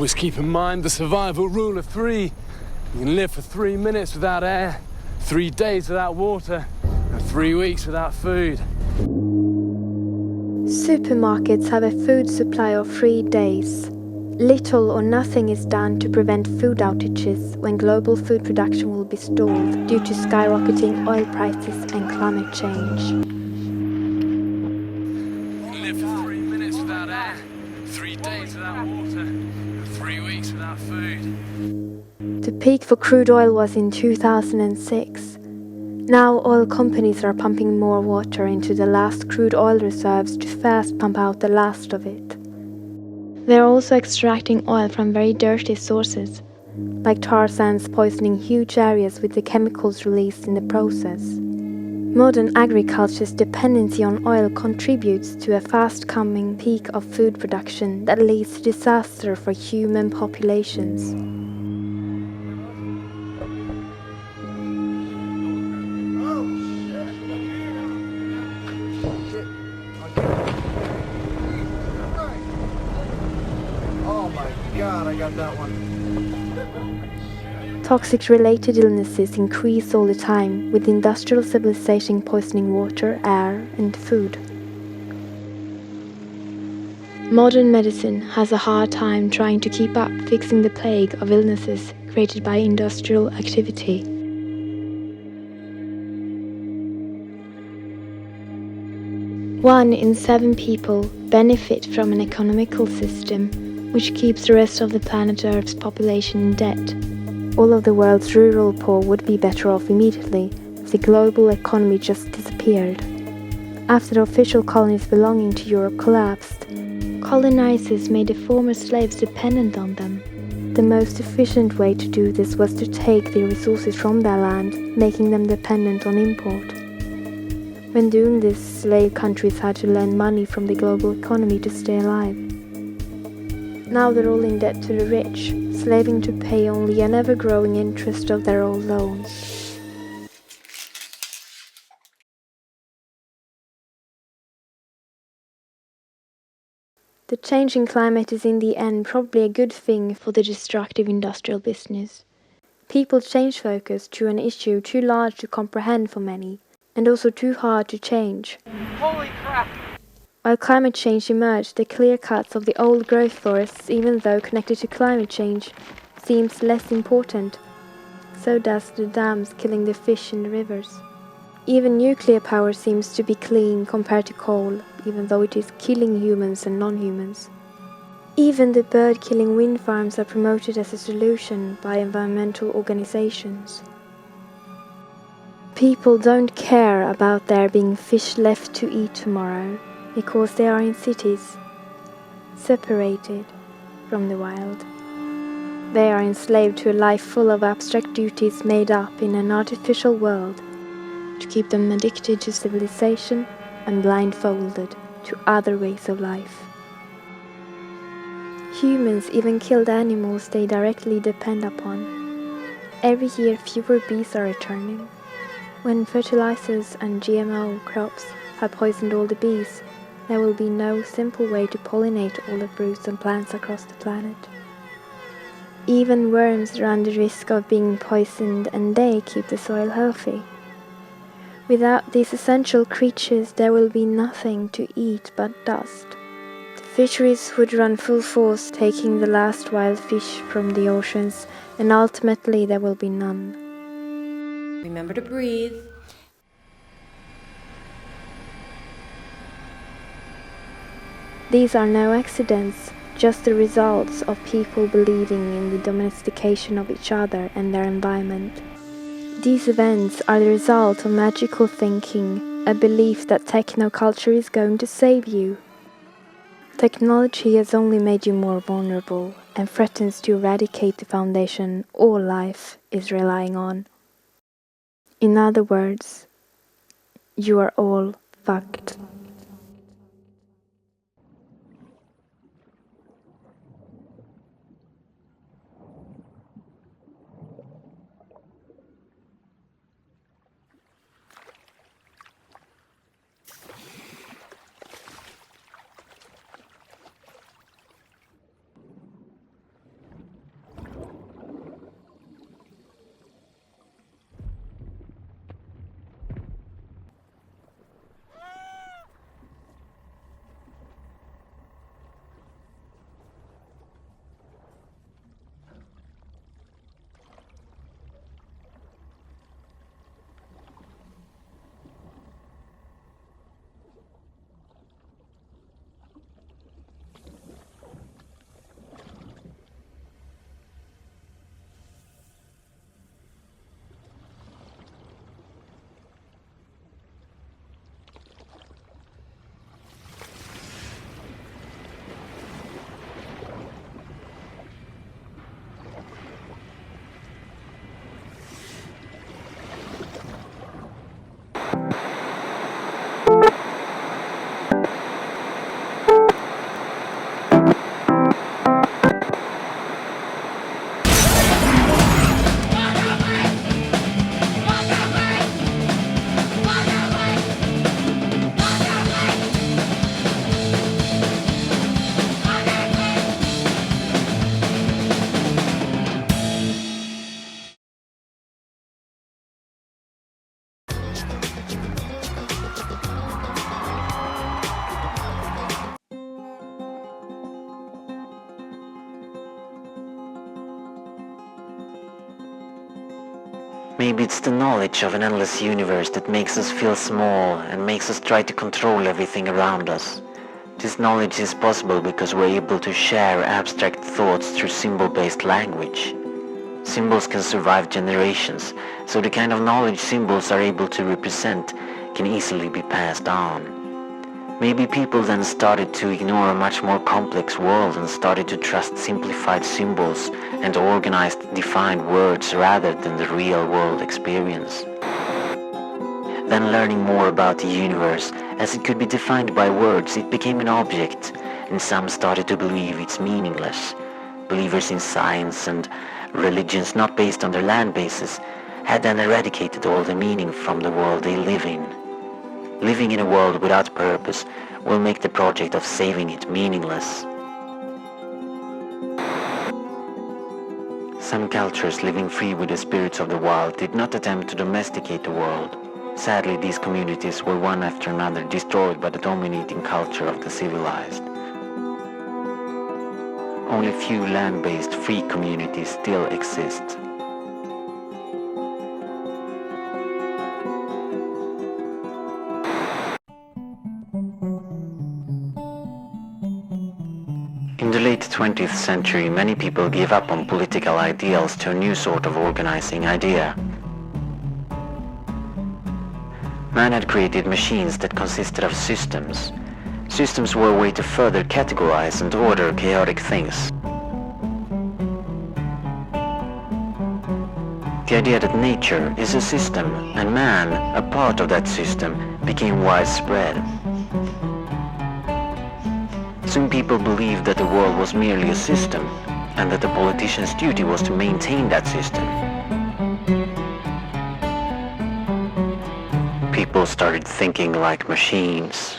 Always keep in mind the survival rule of 3. You can live for 3 minutes without air, 3 days without water, and 3 weeks without food. Supermarkets have a food supply of 3 days. Little or nothing is done to prevent food outages when global food production will be stalled due to skyrocketing oil prices and climate change. Live for 3 minutes without air, 3 days without water, and 3 weeks without food. The peak for crude oil was in 2006. Now oil companies are pumping more water into the last crude oil reserves to fast pump out the last of it. They are also extracting oil from very dirty sources, like tar sands poisoning huge areas with the chemicals released in the process. Modern agriculture's dependency on oil contributes to a fast-coming peak of food production that leads to disaster for human populations. God, I got that one. Toxic-related illnesses increase all the time, with industrial civilization poisoning water, air, and food. Modern medicine has a hard time trying to keep up fixing the plague of illnesses created by industrial activity. One in 7 people benefit from an economical system which keeps the rest of the planet Earth's population in debt. All of the world's rural poor would be better off immediately if the global economy just disappeared. After the official colonies belonging to Europe collapsed, colonizers made the former slaves dependent on them. The most efficient way to do this was to take the resources from their land, making them dependent on import. When doing this, slave countries had to lend money from the global economy to stay alive. Now they're all in debt to the rich, slaving to pay only an ever-growing interest of their old loans. The changing climate is in the end probably a good thing for the destructive industrial business. People change focus to an issue too large to comprehend for many, and also too hard to change. Holy crap! While climate change emerged, the clear cuts of the old growth forests, even though connected to climate change, seems less important. So does the dams killing the fish in the rivers. Even nuclear power seems to be clean compared to coal, even though it is killing humans and non-humans. Even the bird-killing wind farms are promoted as a solution by environmental organizations. People don't care about there being fish left to eat tomorrow, because they are in cities, separated from the wild. They are enslaved to a life full of abstract duties made up in an artificial world to keep them addicted to civilization and blindfolded to other ways of life. Humans even kill the animals they directly depend upon. Every year fewer bees are returning. When fertilizers and GMO crops have poisoned all the bees, there will be no simple way to pollinate all the fruits and plants across the planet. Even worms run the risk of being poisoned, and they keep the soil healthy. Without these essential creatures, there will be nothing to eat but dust. The fisheries would run full force, taking the last wild fish from the oceans, and ultimately there will be none. Remember to breathe. These are no accidents, just the results of people believing in the domestication of each other and their environment. These events are the result of magical thinking, a belief that technoculture is going to save you. Technology has only made you more vulnerable and threatens to eradicate the foundation all life is relying on. In other words, you are all fucked. Maybe it's the knowledge of an endless universe that makes us feel small and makes us try to control everything around us. This knowledge is possible because we're able to share abstract thoughts through symbol-based language. Symbols can survive generations, so the kind of knowledge symbols are able to represent can easily be passed on. Maybe people then started to ignore a much more complex world and started to trust simplified symbols and organized, defined words rather than the real world experience. Then learning more about the universe, as it could be defined by words, it became an object, and some started to believe it's meaningless. Believers in science and religions not based on their land bases had then eradicated all the meaning from the world they live in. Living in a world without purpose will make the project of saving it meaningless. Some cultures living free with the spirits of the wild did not attempt to domesticate the world. Sadly, these communities were one after another destroyed by the dominating culture of the civilized. Only few land-based free communities still exist. In the late 20th century, many people gave up on political ideals to a new sort of organizing idea. Man had created machines that consisted of systems. Systems were a way to further categorize and order chaotic things. The idea that nature is a system and man, a part of that system, became widespread. Soon people believed that the world was merely a system, and that the politician's duty was to maintain that system. People started thinking like machines.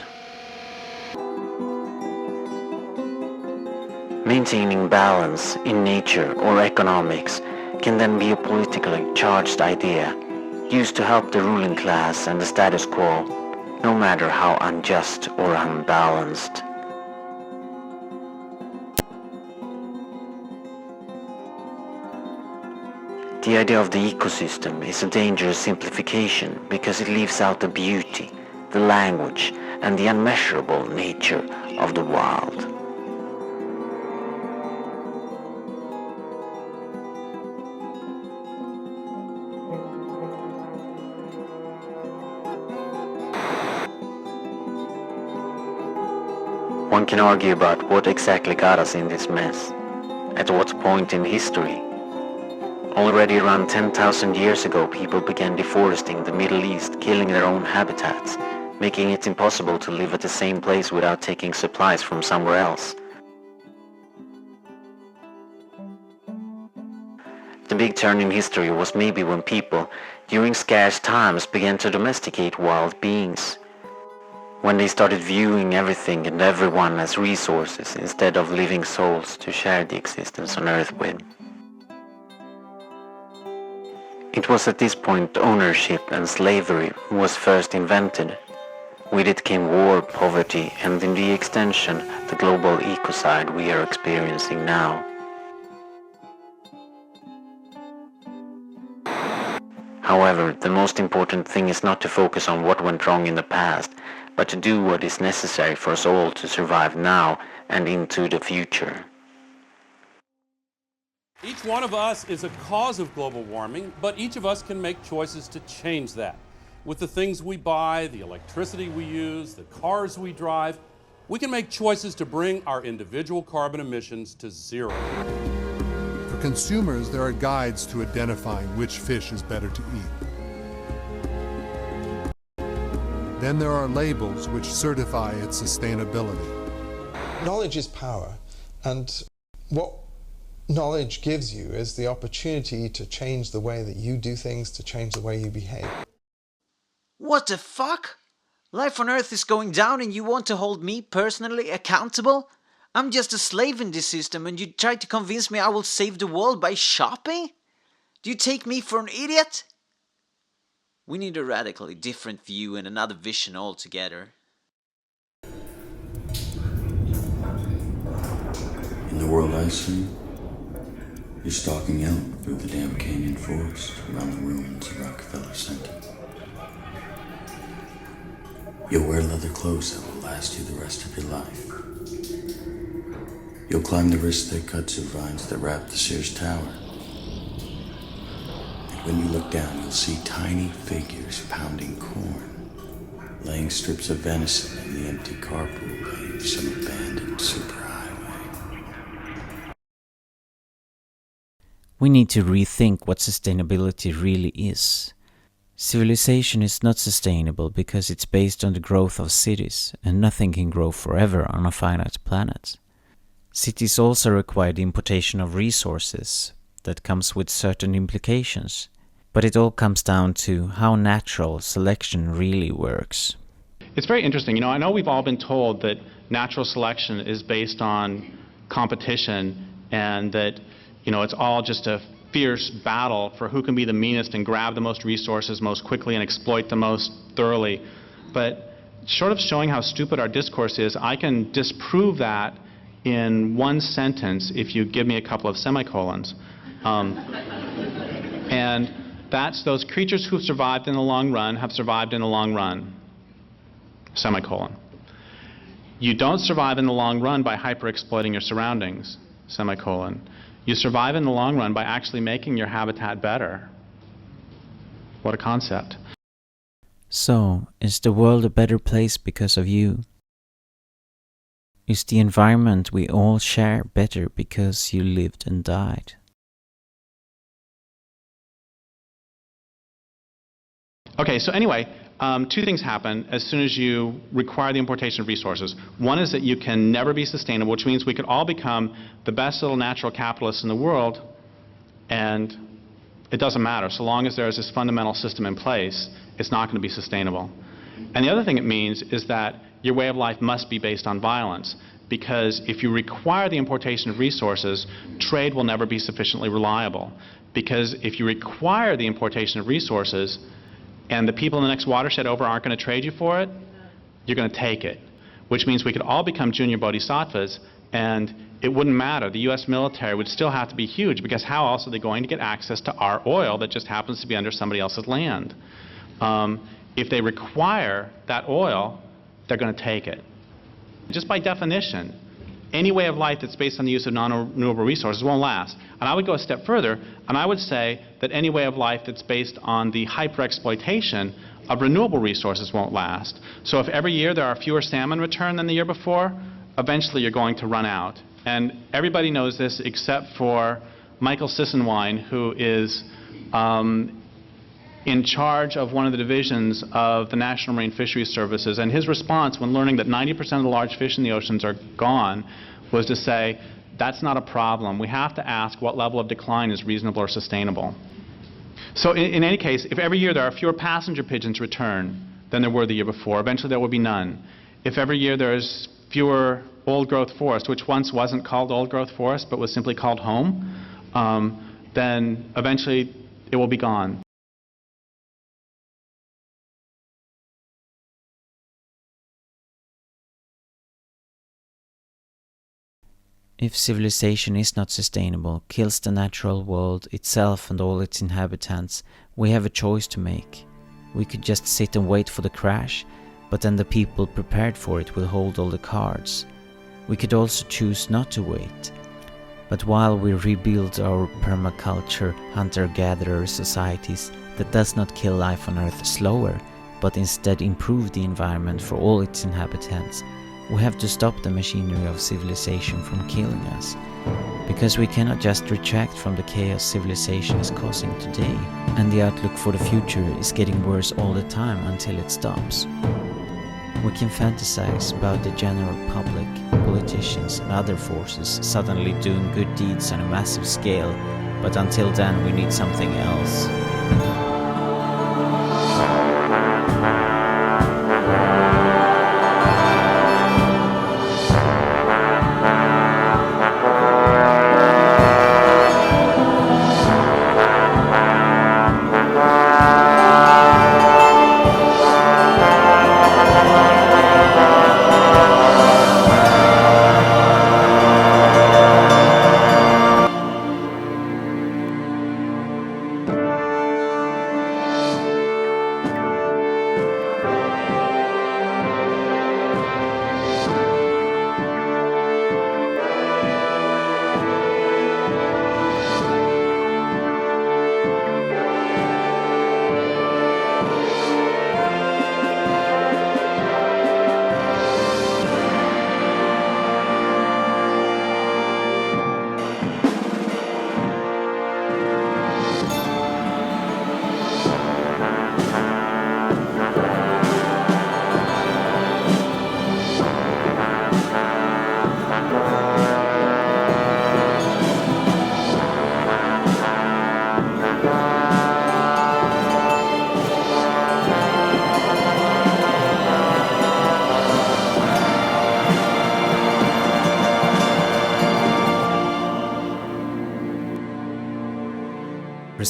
Maintaining balance in nature or economics can then be a politically charged idea, used to help the ruling class and the status quo, no matter how unjust or unbalanced. The idea of the ecosystem is a dangerous simplification because it leaves out the beauty, the language, and the unmeasurable nature of the wild. One can argue about what exactly got us in this mess, at what point in history. Already around 10,000 years ago, people began deforesting the Middle East, killing their own habitats, making it impossible to live at the same place without taking supplies from somewhere else. The big turn in history was maybe when people, during scarce times, began to domesticate wild beings. When they started viewing everything and everyone as resources instead of living souls to share the existence on Earth with. It was at this point ownership and slavery was first invented. With it came war, poverty, and in the extension, the global ecocide we are experiencing now. However, the most important thing is not to focus on what went wrong in the past, but to do what is necessary for us all to survive now and into the future. Each one of us is a cause of global warming, but each of us can make choices to change that. With the things we buy, the electricity we use, the cars we drive, we can make choices to bring our individual carbon emissions to zero. For consumers, there are guides to identifying which fish is better to eat. Then there are labels which certify its sustainability. Knowledge is power, and what knowledge gives you is the opportunity to change the way that you do things, to change the way you behave. What the fuck? Life on Earth is going down and you want to hold me personally accountable? I'm just a slave in this system and you try to convince me I will save the world by shopping? Do you take me for an idiot? We need a radically different view and another vision altogether. In the world I see, You're stalking out through the damn canyon forest around the ruins of Rockefeller Center. You'll wear leather clothes that will last you the rest of your life. You'll climb the wrist-thick kudzu vines that wrap the Sears Tower. And when you look down, you'll see tiny figures pounding corn, laying strips of venison in the empty carpool lane of some abandoned superhighway. We need to rethink what sustainability really is. Civilization is not sustainable because it's based on the growth of cities, and nothing can grow forever on a finite planet. Cities also require the importation of resources that comes with certain implications, but it all comes down to how natural selection really works. It's very interesting. I know we've all been told that natural selection is based on competition and that it's all just a fierce battle for who can be the meanest and grab the most resources most quickly and exploit the most thoroughly. But short of showing how stupid our discourse is, I can disprove that in one sentence if you give me a couple of semicolons. And that's those creatures who've survived in the long run have survived in the long run. Semicolon. You don't survive in the long run by hyper-exploiting your surroundings. Semicolon. You survive in the long run by actually making your habitat better. What a concept. So, is the world a better place because of you? Is the environment we all share better because you lived and died? Okay, so anyway, two things happen as soon as you require the importation of resources. One is that you can never be sustainable, which means we could all become the best little natural capitalists in the world, and it doesn't matter. So long as there's this fundamental system in place, it's not going to be sustainable. And the other thing it means is that your way of life must be based on violence, because if you require the importation of resources, trade will never be sufficiently reliable. Because if you require the importation of resources, and the people in the next watershed over aren't going to trade you for it, you're going to take it. Which means we could all become junior bodhisattvas, and it wouldn't matter. The US military would still have to be huge, because how else are they going to get access to our oil that just happens to be under somebody else's land? If they require that oil, they're going to take it. Just by definition, any way of life that's based on the use of non-renewable resources won't last. And I would go a step further, and I would say that any way of life that's based on the hyper-exploitation of renewable resources won't last. So if every year there are fewer salmon returned than the year before, eventually you're going to run out. And everybody knows this except for Michael Sissenwine, who is in charge of one of the divisions of the National Marine Fisheries Services, and his response when learning that 90% of the large fish in the oceans are gone was to say, that's not a problem. We have to ask what level of decline is reasonable or sustainable. So in any case, if every year there are fewer passenger pigeons return than there were the year before, eventually there will be none. If every year there's fewer old-growth forest, which once wasn't called old-growth forest but was simply called home, then eventually it will be gone. If civilization is not sustainable, kills the natural world itself and all its inhabitants, we have a choice to make. We could just sit and wait for the crash, but then the people prepared for it will hold all the cards. We could also choose not to wait. But while we rebuild our permaculture, hunter-gatherer societies that does not kill life on Earth slower, but instead improve the environment for all its inhabitants, we have to stop the machinery of civilization from killing us, because we cannot just retract from the chaos civilization is causing today, and the outlook for the future is getting worse all the time until it stops. We can fantasize about the general public, politicians and other forces suddenly doing good deeds on a massive scale, but until then we need something else.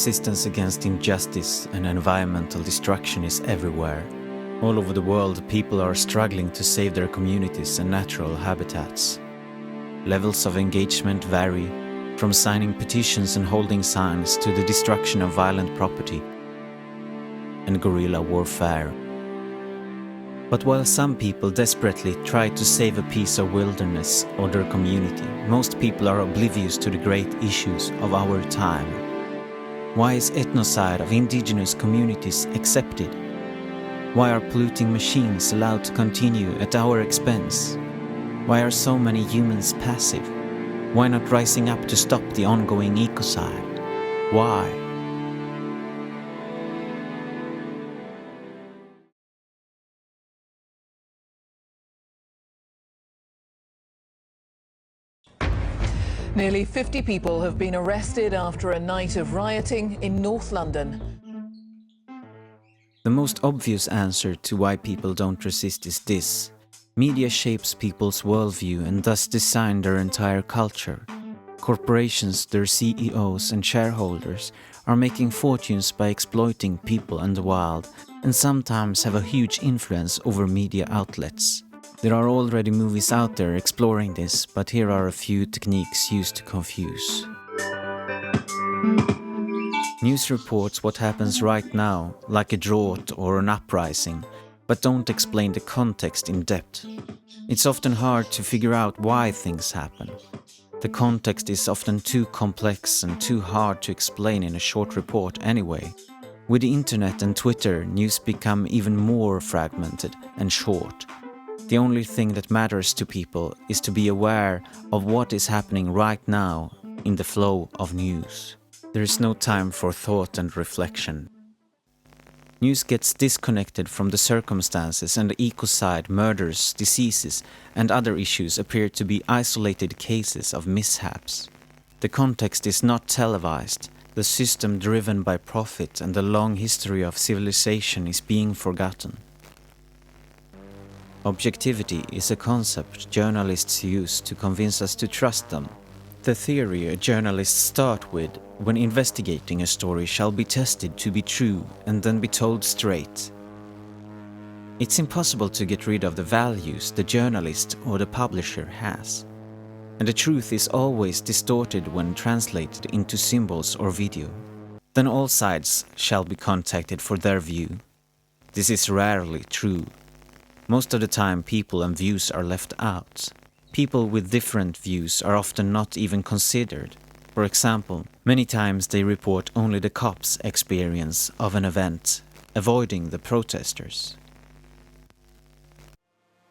resistance against injustice and environmental destruction is everywhere. All over the world, people are struggling to save their communities and natural habitats. Levels of engagement vary, from signing petitions and holding signs to the destruction of violent property and guerrilla warfare. But while some people desperately try to save a piece of wilderness or their community, most people are oblivious to the great issues of our time. Why is ethnocide of indigenous communities accepted? Why are polluting machines allowed to continue at our expense? Why are so many humans passive? Why not rising up to stop the ongoing ecocide? Why? Nearly 50 people have been arrested after a night of rioting in North London. The most obvious answer to why people don't resist is this. Media shapes people's worldview and thus design their entire culture. Corporations, their CEOs and shareholders are making fortunes by exploiting people and the wild, and sometimes have a huge influence over media outlets. There are already movies out there exploring this, but here are a few techniques used to confuse. News reports what happens right now, like a drought or an uprising, but don't explain the context in depth. It's often hard to figure out why things happen. The context is often too complex and too hard to explain in a short report anyway. With the internet and Twitter, news become even more fragmented and short. The only thing that matters to people is to be aware of what is happening right now in the flow of news. There is no time for thought and reflection. News gets disconnected from the circumstances, and the ecocide, murders, diseases and other issues appear to be isolated cases of mishaps. The context is not televised. The system driven by profit and the long history of civilization is being forgotten. Objectivity is a concept journalists use to convince us to trust them. The theory a journalist starts with when investigating a story shall be tested to be true and then be told straight. It's impossible to get rid of the values the journalist or the publisher has. And the truth is always distorted when translated into symbols or video. Then all sides shall be contacted for their view. This is rarely true. Most of the time people and views are left out. People with different views are often not even considered. For example, many times they report only the cops' experience of an event, avoiding the protesters.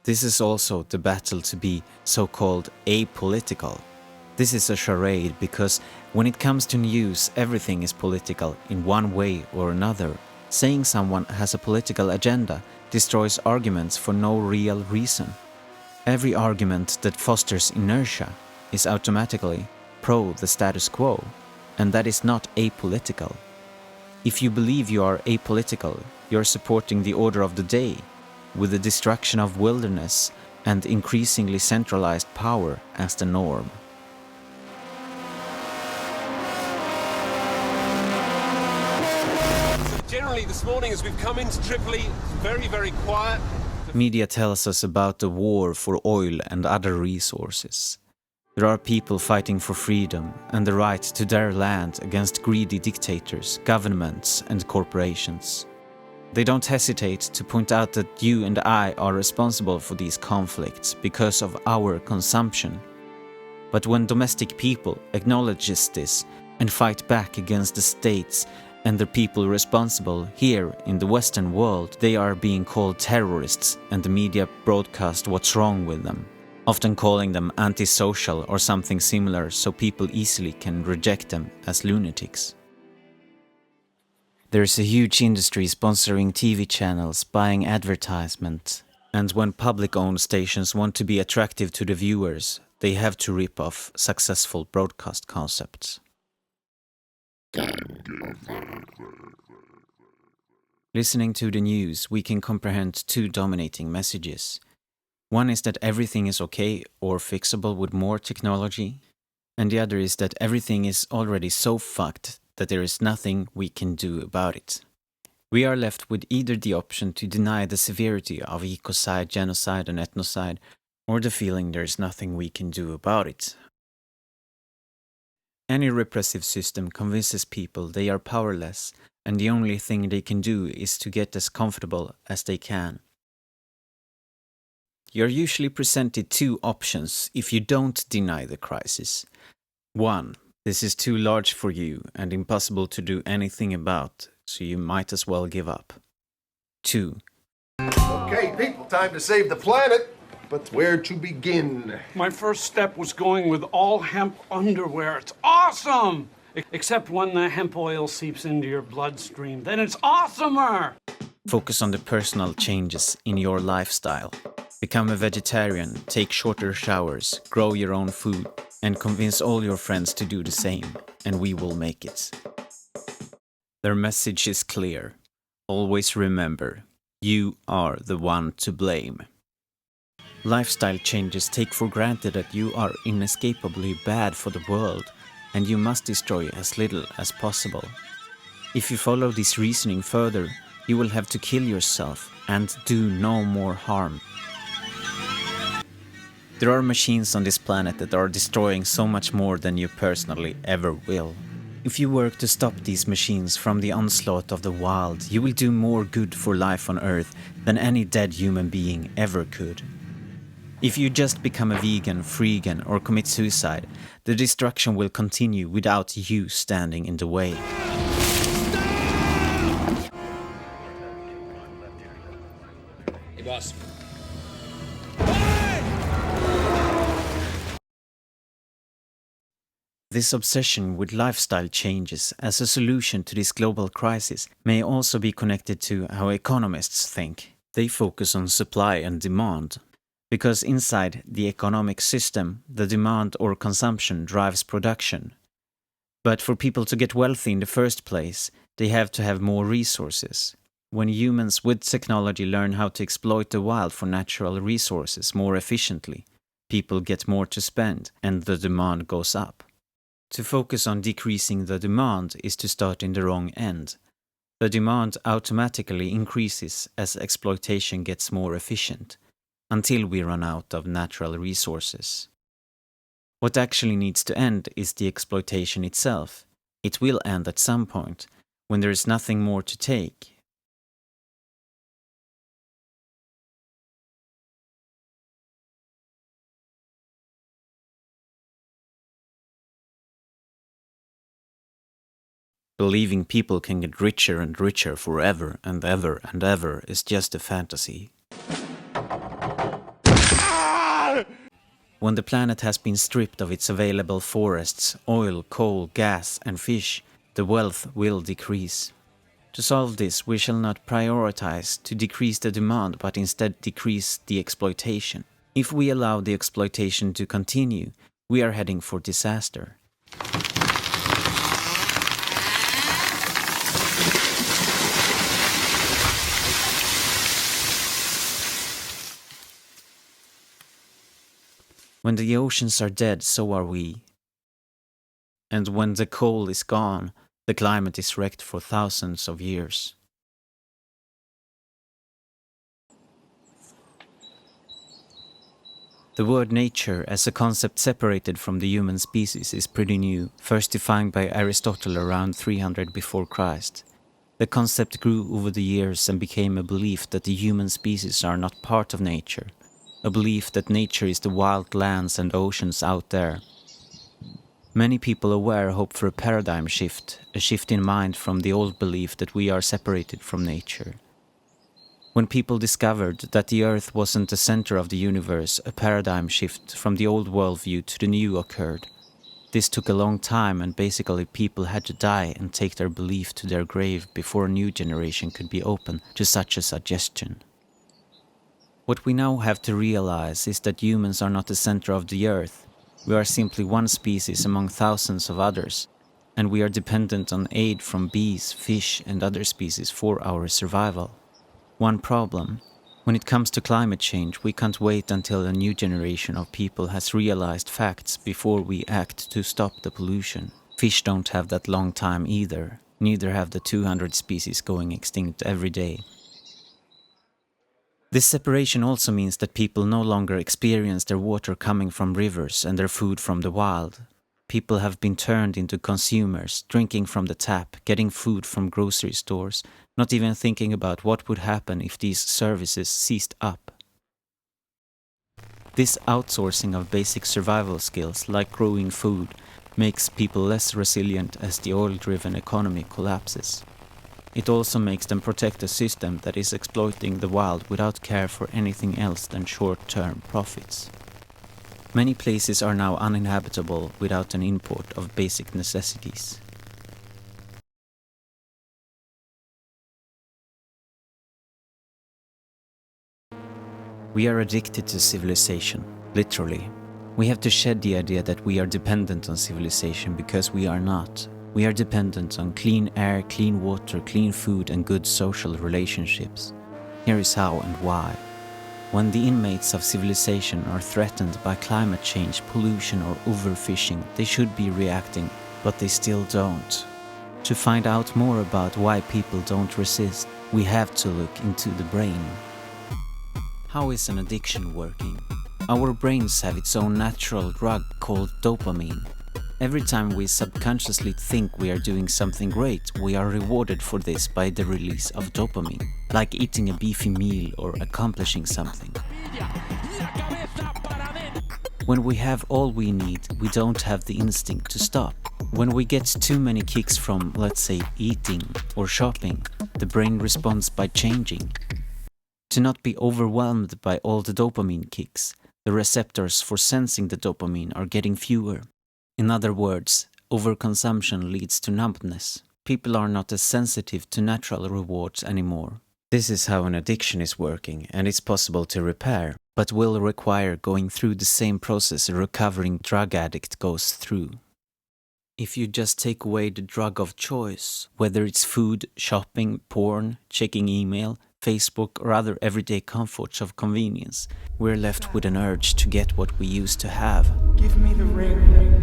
This is also the battle to be so-called apolitical. This is a charade because when it comes to news, everything is political in one way or another. Saying someone has a political agenda destroys arguments for no real reason. Every argument that fosters inertia is automatically pro the status quo, and that is not apolitical. If you believe you are apolitical, you are supporting the order of the day, with the destruction of wilderness and increasingly centralized power as the norm. Generally this morning as we've come into Tripoli, very, very quiet. Media tells us about the war for oil and other resources. There are people fighting for freedom and the right to their land against greedy dictators, governments and corporations. They don't hesitate to point out that you and I are responsible for these conflicts because of our consumption. But when domestic people acknowledges this and fight back against the states and the people responsible here in the Western world, they are being called terrorists, and the media broadcast what's wrong with them, often calling them antisocial or something similar so people easily can reject them as lunatics. There's a huge industry sponsoring TV channels, buying advertisement, and when public-owned stations want to be attractive to the viewers, they have to rip off successful broadcast concepts. Listening to the news, we can comprehend two dominating messages. One is that everything is okay or fixable with more technology, and the other is that everything is already so fucked that there is nothing we can do about it. We are left with either the option to deny the severity of ecocide, genocide and ethnocide, or the feeling there is nothing we can do about it. Any repressive system convinces people they are powerless, and the only thing they can do is to get as comfortable as they can. You are usually presented two options if you don't deny the crisis. 1. This is too large for you and impossible to do anything about, so you might as well give up. 2. Okay, people, time to save the planet. But where to begin? My first step was going with all hemp underwear. It's awesome! Except when the hemp oil seeps into your bloodstream. Then it's awesomer! Focus on the personal changes in your lifestyle. Become a vegetarian, take shorter showers, grow your own food, and convince all your friends to do the same, and we will make it. Their message is clear. Always remember, you are the one to blame. Lifestyle changes take for granted that you are inescapably bad for the world, and you must destroy as little as possible. If you follow this reasoning further, you will have to kill yourself and do no more harm. There are machines on this planet that are destroying so much more than you personally ever will. If you work to stop these machines from the onslaught of the wild, you will do more good for life on Earth than any dead human being ever could. If you just become a vegan, freegan, or commit suicide, the destruction will continue without you standing in the way. Hey, boss. This obsession with lifestyle changes as a solution to this global crisis may also be connected to how economists think. They focus on supply and demand. Because inside the economic system, the demand or consumption drives production. But for people to get wealthy in the first place, they have to have more resources. When humans with technology learn how to exploit the wild for natural resources more efficiently, people get more to spend and the demand goes up. To focus on decreasing the demand is to start in the wrong end. The demand automatically increases as exploitation gets more efficient, until we run out of natural resources. What actually needs to end is the exploitation itself. It will end at some point, when there is nothing more to take. Believing people can get richer and richer forever and ever and ever is just a fantasy. When the planet has been stripped of its available forests, oil, coal, gas and fish, the wealth will decrease. To solve this, we shall not prioritize to decrease the demand but instead decrease the exploitation. If we allow the exploitation to continue, we are heading for disaster. When the oceans are dead, so are we. And when the coal is gone, the climate is wrecked for thousands of years. The word nature as a concept separated from the human species is pretty new, first defined by Aristotle around 300 before Christ. The concept grew over the years and became a belief that the human species are not part of nature. A belief that nature is the wild lands and oceans out there. Many people aware hope for a paradigm shift, a shift in mind from the old belief that we are separated from nature. When people discovered that the Earth wasn't the center of the universe, a paradigm shift from the old worldview to the new occurred. This took a long time and basically people had to die and take their belief to their grave before a new generation could be open to such a suggestion. What we now have to realize is that humans are not the center of the Earth. We are simply one species among thousands of others, and we are dependent on aid from bees, fish and other species for our survival. One problem: when it comes to climate change, we can't wait until a new generation of people has realized facts before we act to stop the pollution. Fish don't have that long time either, neither have the 200 species going extinct every day. This separation also means that people no longer experience their water coming from rivers and their food from the wild. People have been turned into consumers, drinking from the tap, getting food from grocery stores, not even thinking about what would happen if these services ceased up. This outsourcing of basic survival skills, like growing food, makes people less resilient as the oil-driven economy collapses. It also makes them protect a system that is exploiting the wild without care for anything else than short-term profits. Many places are now uninhabitable without an import of basic necessities. We are addicted to civilization, literally. We have to shed the idea that we are dependent on civilization because we are not. We are dependent on clean air, clean water, clean food and good social relationships. Here is how and why. When the inmates of civilization are threatened by climate change, pollution or overfishing, they should be reacting, but they still don't. To find out more about why people don't resist, we have to look into the brain. How is an addiction working? Our brains have its own natural drug called dopamine. Every time we subconsciously think we are doing something great, we are rewarded for this by the release of dopamine, like eating a beefy meal or accomplishing something. When we have all we need, we don't have the instinct to stop. When we get too many kicks from, let's say, eating or shopping, the brain responds by changing. To not be overwhelmed by all the dopamine kicks, the receptors for sensing the dopamine are getting fewer. In other words, overconsumption leads to numbness. People are not as sensitive to natural rewards anymore. This is how an addiction is working, and it's possible to repair, but will require going through the same process a recovering drug addict goes through. If you just take away the drug of choice, whether it's food, shopping, porn, checking email, Facebook or other everyday comforts of convenience, we're left with an urge to get what we used to have. Give me the ring.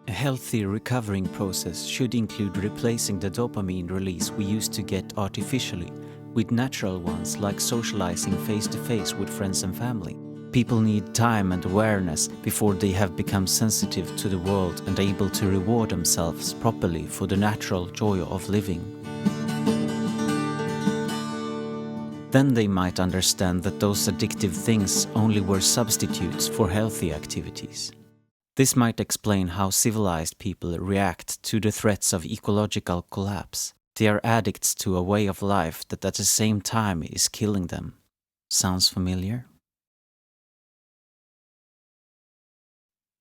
A healthy recovering process should include replacing the dopamine release we used to get artificially with natural ones like socializing face-to-face with friends and family. People need time and awareness before they have become sensitive to the world and able to reward themselves properly for the natural joy of living. Then they might understand that those addictive things only were substitutes for healthy activities. This might explain how civilized people react to the threats of ecological collapse. They are addicts to a way of life that at the same time is killing them. Sounds familiar?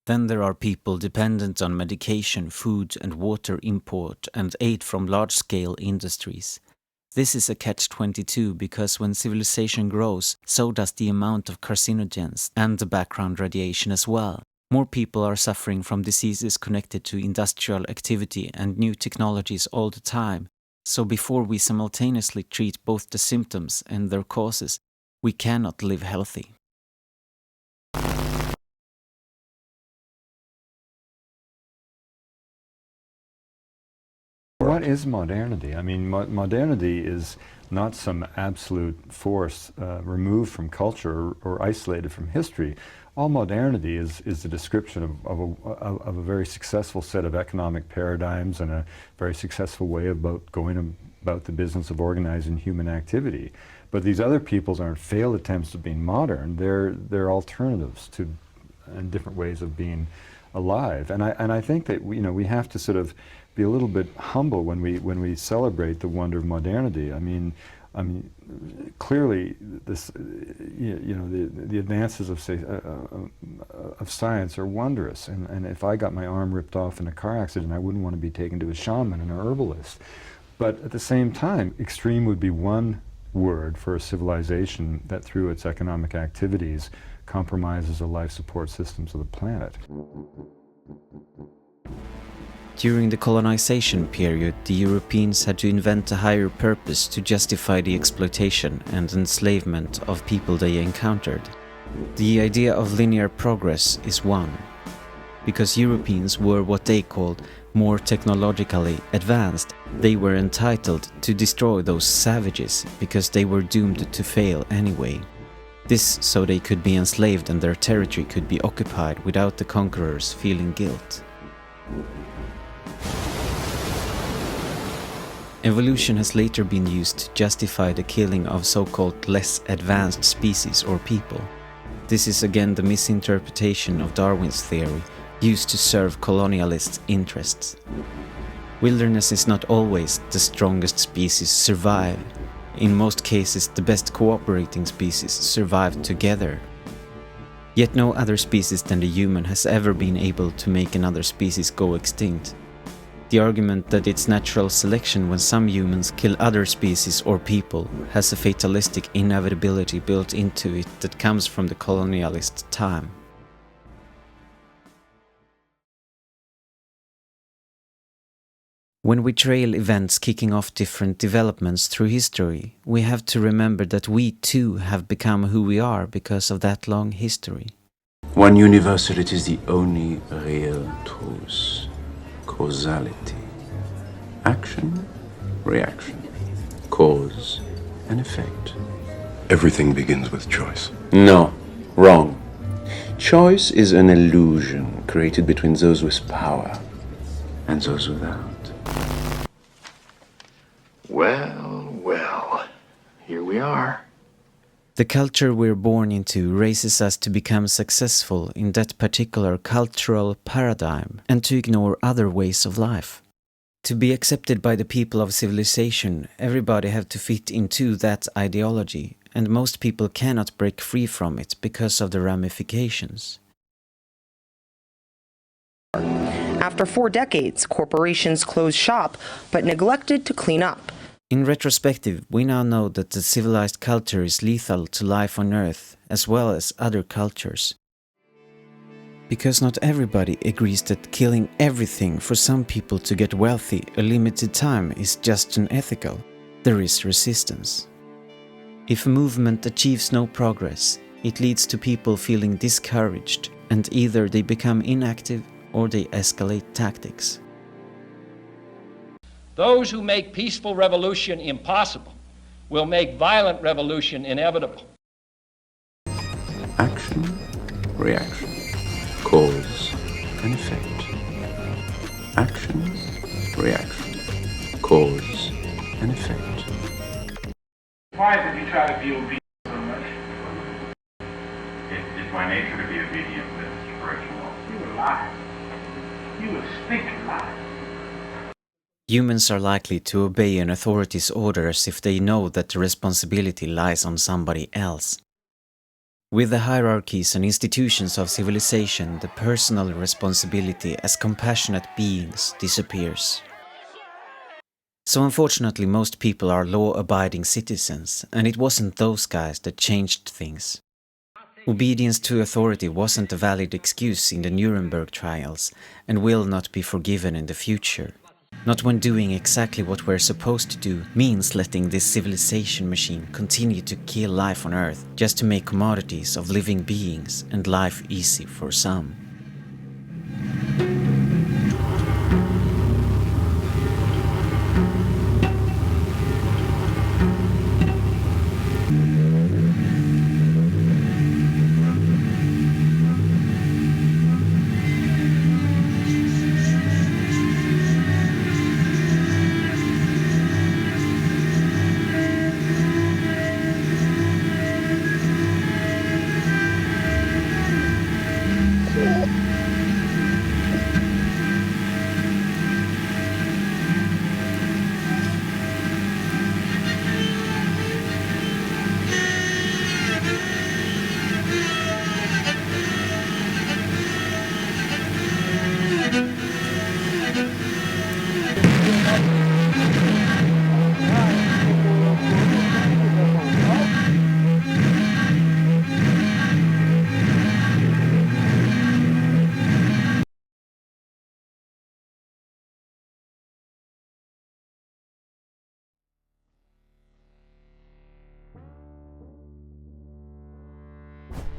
Then there are people dependent on medication, food and water import and aid from large-scale industries. This is a catch-22 because when civilization grows, so does the amount of carcinogens and the background radiation as well. More people are suffering from diseases connected to industrial activity and new technologies all the time. So before we simultaneously treat both the symptoms and their causes, we cannot live healthy. What is modernity? I mean, modernity is not some absolute force removed from culture or isolated from history. All modernity is a description of a very successful set of economic paradigms and a very successful way about going about the business of organizing human activity. But these other peoples aren't failed attempts at being modern. They're alternatives to and different ways of being alive. And I think that we have to sort of be a little bit humble when we celebrate the wonder of modernity. I mean, clearly, this, the advances of of science are wondrous. And if I got my arm ripped off in a car accident, I wouldn't want to be taken to a shaman and a herbalist. But at the same time, extreme would be one word for a civilization that, through its economic activities, compromises the life support systems of the planet. During the colonization period, the Europeans had to invent a higher purpose to justify the exploitation and enslavement of people they encountered. The idea of linear progress is one, because Europeans were what they called more technologically advanced. They were entitled to destroy those savages because they were doomed to fail anyway. This so they could be enslaved and their territory could be occupied without the conquerors feeling guilt. Evolution has later been used to justify the killing of so-called less advanced species or people. This is again the misinterpretation of Darwin's theory, used to serve colonialist interests. Wilderness is not always the strongest species survive. In most cases, the best cooperating species survive together. Yet no other species than the human has ever been able to make another species go extinct. The argument that it's natural selection when some humans kill other species or people has a fatalistic inevitability built into it that comes from the colonialist time. When we trail events kicking off different developments through history, we have to remember that we too have become who we are because of that long history. One universality is the only real truth. Causality. Action, reaction. Cause and effect. Everything begins with choice. No, wrong. Choice is an illusion created between those with power and those without. Well, here we are. The culture we're born into raises us to become successful in that particular cultural paradigm and to ignore other ways of life. To be accepted by the people of civilization, everybody have to fit into that ideology, and most people cannot break free from it because of the ramifications. After 4 decades, corporations closed shop but neglected to clean up. In retrospective, we now know that the civilized culture is lethal to life on Earth, as well as other cultures. Because not everybody agrees that killing everything for some people to get wealthy a limited time is just unethical, there is resistance. If a movement achieves no progress, it leads to people feeling discouraged, and either they become inactive or they escalate tactics. Those who make peaceful revolution impossible will make violent revolution inevitable. Action, reaction. Cause and effect. Action, reaction. Cause and effect. Why did you try to be obedient so much? It's my nature to be obedient, Mr. Birchwell. You were lying. You were stinking lying. Humans are likely to obey an authority's orders if they know that the responsibility lies on somebody else. With the hierarchies and institutions of civilization, the personal responsibility as compassionate beings disappears. So unfortunately, most people are law-abiding citizens, and it wasn't those guys that changed things. Obedience to authority wasn't a valid excuse in the Nuremberg trials, and will not be forgiven in the future. Not when doing exactly what we're supposed to do means letting this civilization machine continue to kill life on Earth just to make commodities of living beings and life easy for some.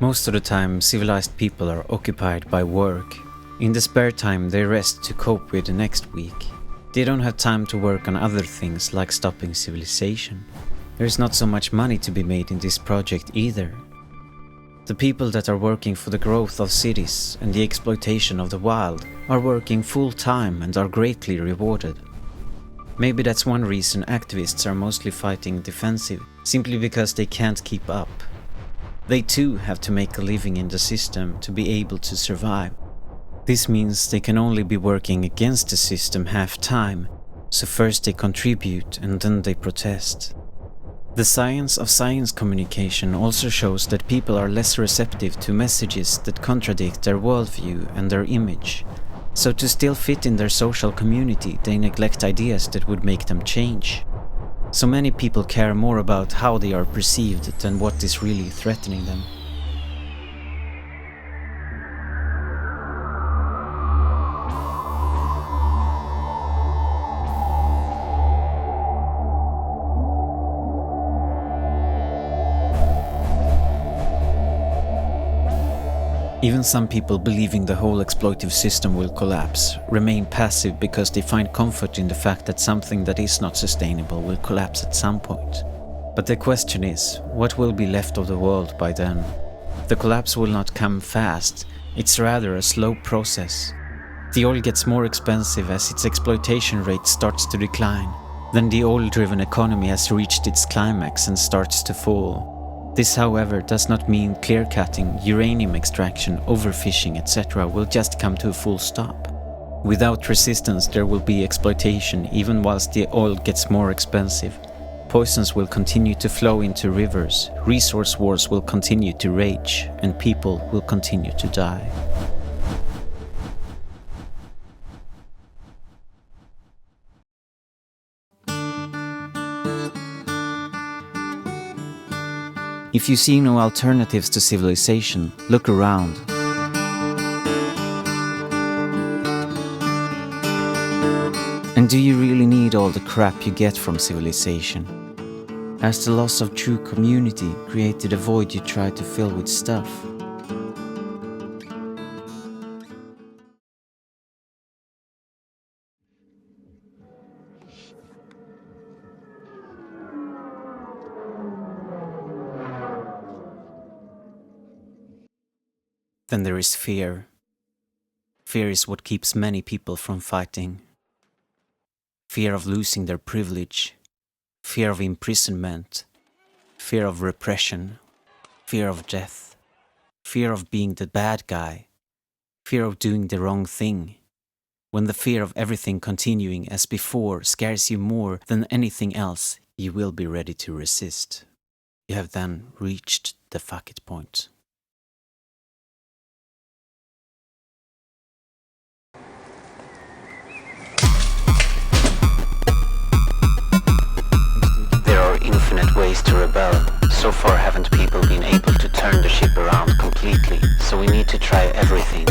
Most of the time, civilized people are occupied by work. In the spare time, they rest to cope with the next week. They don't have time to work on other things like stopping civilization. There's not so much money to be made in this project either. The people that are working for the growth of cities and the exploitation of the wild are working full time and are greatly rewarded. Maybe that's one reason activists are mostly fighting defensive, simply because they can't keep up. They too have to make a living in the system to be able to survive. This means they can only be working against the system half time, so first they contribute and then they protest. The science of science communication also shows that people are less receptive to messages that contradict their worldview and their image. So to still fit in their social community, they neglect ideas that would make them change. So many people care more about how they are perceived than what is really threatening them. Even some people believing the whole exploitive system will collapse remain passive because they find comfort in the fact that something that is not sustainable will collapse at some point. But the question is, what will be left of the world by then? The collapse will not come fast, it's rather a slow process. The oil gets more expensive as its exploitation rate starts to decline. Then the oil-driven economy has reached its climax and starts to fall. This, however, does not mean clear-cutting, uranium extraction, overfishing, etc. will just come to a full stop. Without resistance there will be exploitation even whilst the oil gets more expensive. Poisons will continue to flow into rivers, resource wars will continue to rage, and people will continue to die. If you see no alternatives to civilization, look around. And do you really need all the crap you get from civilization? Has the loss of true community created a void you try to fill with stuff? Then there is fear. Fear is what keeps many people from fighting. Fear of losing their privilege, fear of imprisonment, fear of repression, fear of death, fear of being the bad guy, fear of doing the wrong thing. When the fear of everything continuing as before scares you more than anything else, you will be ready to resist. You have then reached the fuck it point. Infinite ways to rebel. So far haven't people been able to turn the ship around completely, so we need to try everything,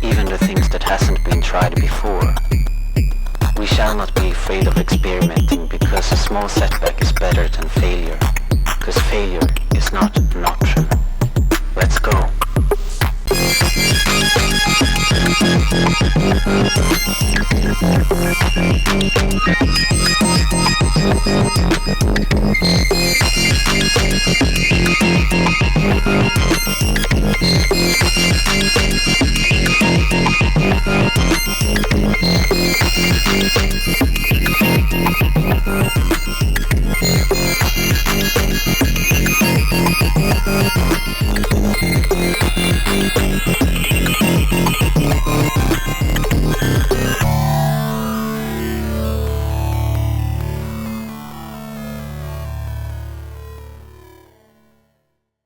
even the things that hasn't been tried before. We shall not be afraid of experimenting, because a small setback is better than failure, because failure is not an option. Let's go.